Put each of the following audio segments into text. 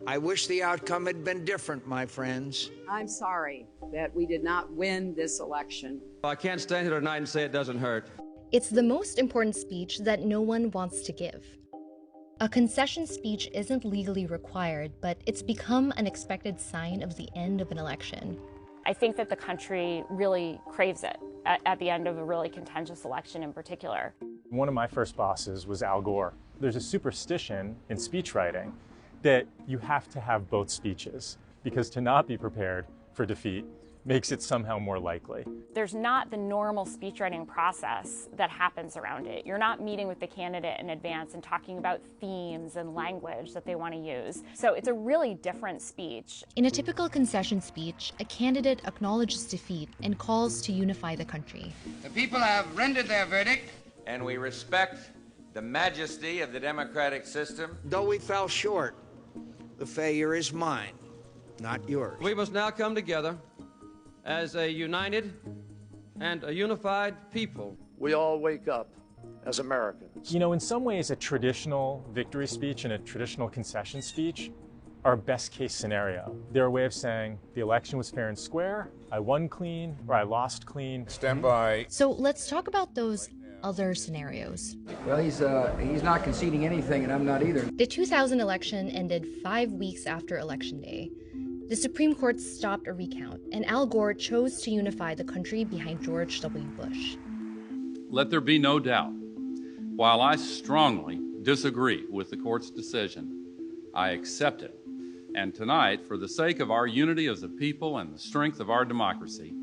I wish the outcome had been different, my friends. I'm sorry that we did not win this election. I can't stand here tonight and say it doesn't hurt. It's the most important speech that no one wants to give. A concession speech isn't legally required, but it's become an expected sign of the end of an election. I think that the country really craves it at the end of a really contentious election in particular. One of my first bosses was Al Gore. There's a superstition in speech writing that you have to have both speeches, because to not be prepared for defeat makes it somehow more likely. There's not the normal speech writing process that happens around it. You're not meeting with the candidate in advance and talking about themes and language that they want to use. So it's a really different speech. In a typical concession speech, a candidate acknowledges defeat and calls to unify the country. The people have rendered their verdict, and we respect the majesty of the democratic system. Though we fell short, the failure is mine, not yours. We must now come together as a united and a unified people. We all wake up as Americans. You know, in some ways, a traditional victory speech and a traditional concession speech are best case scenario. They're a way of saying the election was fair and square, I won clean, or I lost clean. Stand by. So let's talk about those other scenarios. Well, he's not conceding anything, and I'm not either. The 2000 election ended 5 weeks after Election Day. The Supreme Court stopped a recount, and Al Gore chose to unify the country behind George W. Bush. Let there be no doubt, while I strongly disagree with the court's decision, I accept it. And tonight, for the sake of our unity as a people and the strength of our democracy,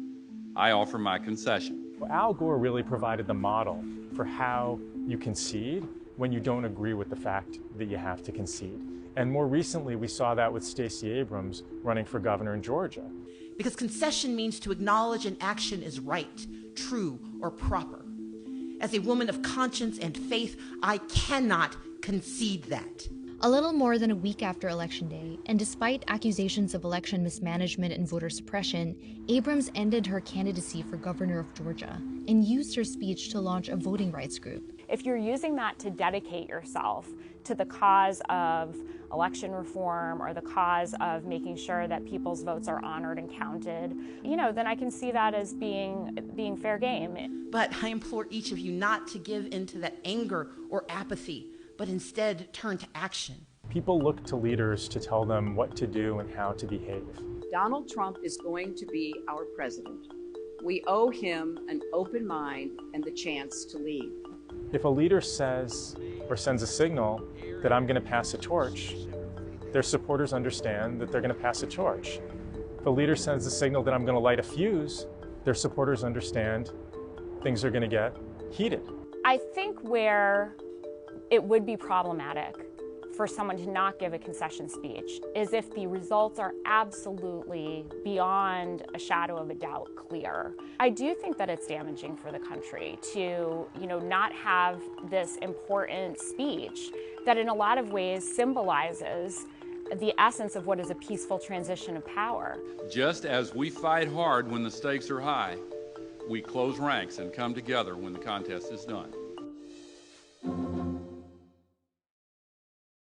I offer my concession. Well, Al Gore really provided the model for how you concede when you don't agree with the fact that you have to concede. And more recently, we saw that with Stacey Abrams running for governor in Georgia. Because concession means to acknowledge an action is right, true, or proper. As a woman of conscience and faith, I cannot concede that. A little more than a week after Election Day, and despite accusations of election mismanagement and voter suppression, Abrams ended her candidacy for governor of Georgia and used her speech to launch a voting rights group. If you're using that to dedicate yourself to the cause of election reform or the cause of making sure that people's votes are honored and counted, then I can see that as being fair game. But I implore each of you not to give into that anger or apathy, but instead turn to action. People look to leaders to tell them what to do and how to behave. Donald Trump is going to be our president. We owe him an open mind and the chance to lead. If a leader says or sends a signal that I'm going to pass a torch, their supporters understand that they're going to pass a torch. If a leader sends a signal that I'm going to light a fuse, their supporters understand things are going to get heated. I think where it would be problematic for someone to not give a concession speech is if the results are absolutely beyond a shadow of a doubt clear. I do think that it's damaging for the country to, not have this important speech that in a lot of ways symbolizes the essence of what is a peaceful transition of power. Just as we fight hard when the stakes are high, we close ranks and come together when the contest is done.